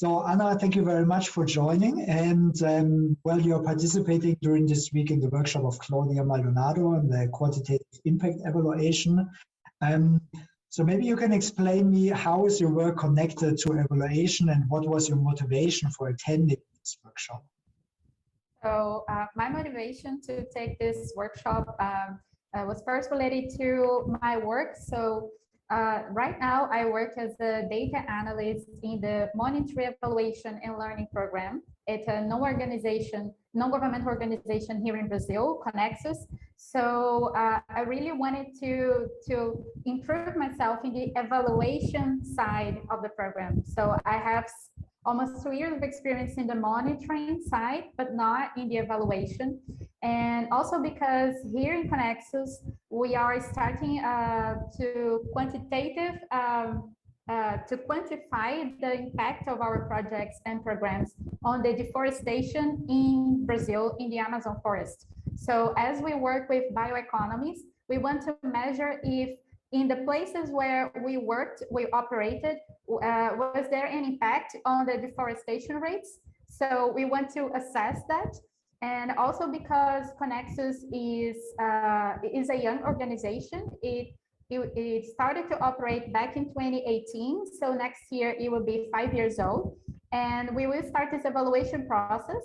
So Anna, thank you very much for joining. And well, you're participating during this week in the workshop of Claudia Maldonado on the quantitative impact evaluation. So maybe you can explain me how is your work connected to evaluation and what was your motivation for attending this workshop? So my motivation to take this workshop was first related to my work. So right now I work as a data analyst in the Monitoring, Evaluation and Learning Program. It's a non-government organization here in Brazil, Connexus. So I really wanted to improve myself in the evaluation side of the program. So I have almost 2 years of experience in the monitoring side, but not in the evaluation. And also because here in Connexus, we are starting to quantify the impact of our projects and programs on the deforestation in Brazil, in the Amazon forest. So as we work with bioeconomies, we want to measure if in the places where we operated, was there an impact on the deforestation rates? So we want to assess that. And also because Connexus is a young organization, it started to operate back in 2018. So next year it will be 5 years old. And we will start this evaluation process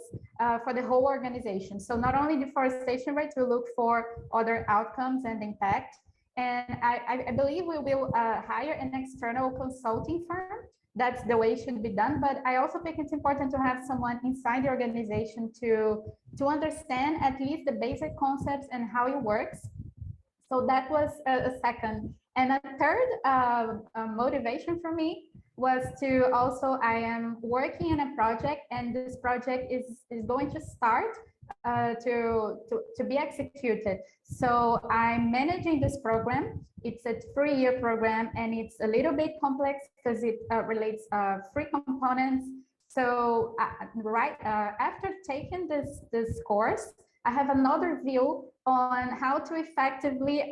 for the whole organization. So not only deforestation rates, we look for other outcomes and impact. And I believe we will hire an external consulting firm. That's the way it should be done. But I also think it's important to have someone inside the organization to understand at least the basic concepts and how it works. So that was a second. And a third motivation for me was to also, I am working in a project, and this project is going to start to be executed. So I'm managing this program. It's a 3-year program, and it's a little bit complex because it relates 3 components. So after taking this course, I have another view on how to effectively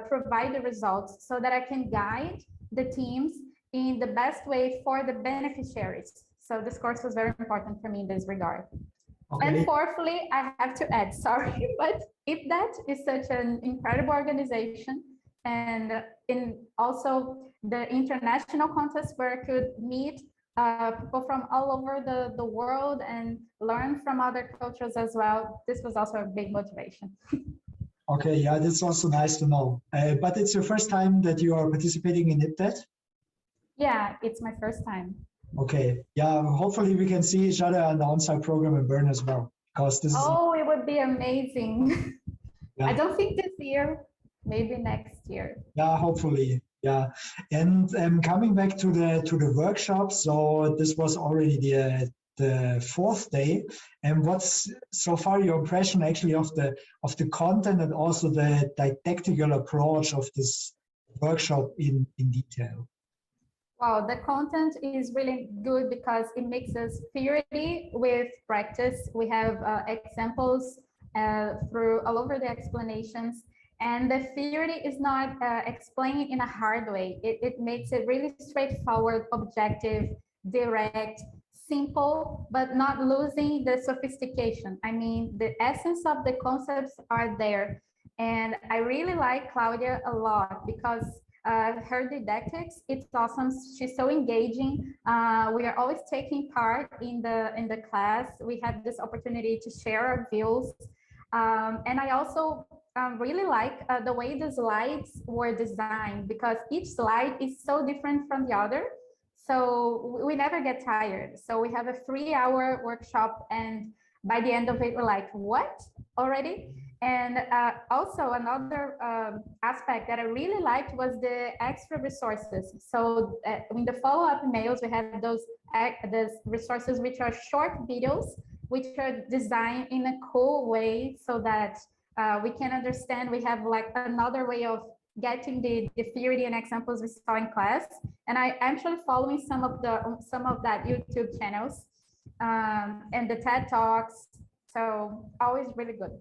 provide the results so that I can guide the teams in the best way for the beneficiaries. So this course was very important for me in this regard. Okay. And fourthly, I have to add, sorry, but IPDET is such an incredible organization, and also the international contest where I could meet people from all over the world and learn from other cultures as well. This was also a big motivation. Okay, yeah, that's also nice to know. But it's your first time that you are participating in IPDET? Yeah, it's my first time. Okay, yeah, hopefully we can see each other on the on-site program in Bern as well, because this it would be amazing. Yeah. I don't think this year, maybe next year. Yeah, hopefully, yeah. And coming back to the workshop, so this was already the 4th day. And what's so far your impression actually of the content and also the didactical approach of this workshop in detail? Wow, the content is really good because it mixes theory with practice. We have examples through all over the explanations, and the theory is not explained in a hard way. It makes it really straightforward, objective, direct, simple, but not losing the sophistication. I mean, the essence of the concepts are there. And I really like Claudia a lot because her didactics, it's awesome. She's so engaging. We are always taking part in the class. We have this opportunity to share our views. And I also really like the way the slides were designed, because each slide is so different from the other. So we never get tired. So we have a 3-hour workshop, and by the end of it, we're like, what already? And also another aspect that I really liked was the extra resources. So in the follow-up emails, we have those resources, which are short videos, which are designed in a cool way so that we can understand. We have like another way of getting the theory and examples we saw in class. And I actually following some of that YouTube channels and the TED Talks. So always really good.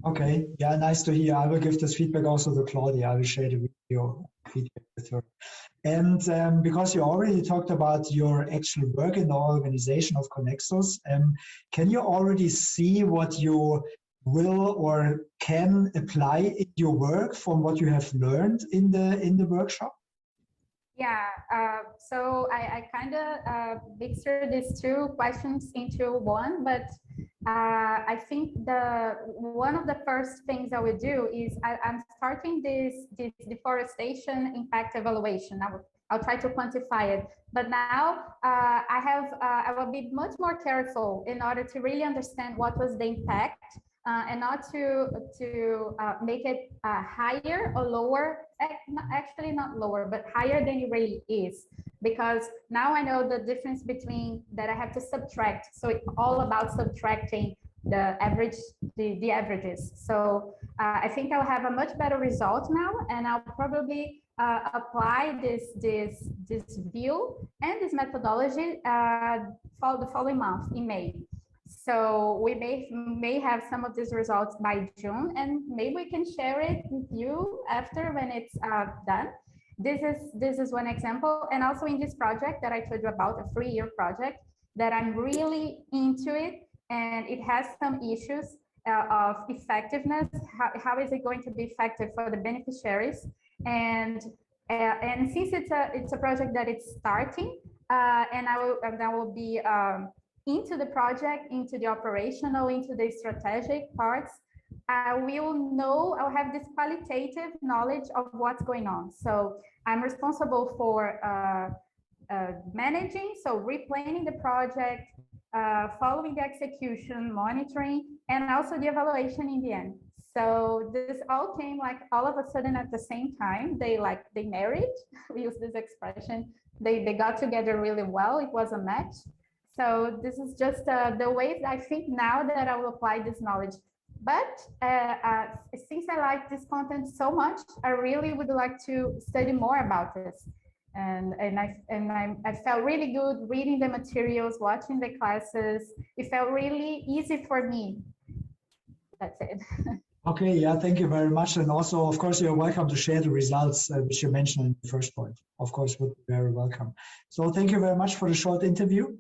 Okay, yeah, nice to hear. I will give this feedback also to Claudia. I will share the your feedback with her. And because you already talked about your actual work in the organization of Connexus, can you already see what you will or can apply in your work from what you have learned in the workshop? Yeah, so I kind of mixed these two questions into one, but I think one of the first things I will do is I'm starting this deforestation impact evaluation. I'll try to quantify it, but now I will be much more careful in order to really understand what was the impact. And not to make it higher or lower, actually not lower, but higher than it really is. Because now I know the difference between that I have to subtract. So it's all about subtracting the average, the averages. So I think I'll have a much better result now, and I'll probably apply this view and this methodology for the following month in May. So we may have some of these results by June, and maybe we can share it with you after when it's done. This is one example, and also in this project that I told you about, a 3-year project that I'm really into it, and it has some issues of effectiveness. How is it going to be effective for the beneficiaries? And since it's a project that it's starting, and I will be into the project, into the operational, into the strategic parts, I'll have this qualitative knowledge of what's going on. So I'm responsible for managing, so replanning the project, following the execution, monitoring, and also the evaluation in the end. So this all came like all of a sudden at the same time. They married, we use this expression. They got together really well. It was a match. So this is just the way I think now that I will apply this knowledge. But since I like this content so much, I really would like to study more about this. And I felt really good reading the materials, watching the classes. It felt really easy for me. That's it. Okay, yeah, thank you very much. And also, of course, you're welcome to share the results which you mentioned in the first point. Of course, would be very welcome. So thank you very much for the short interview.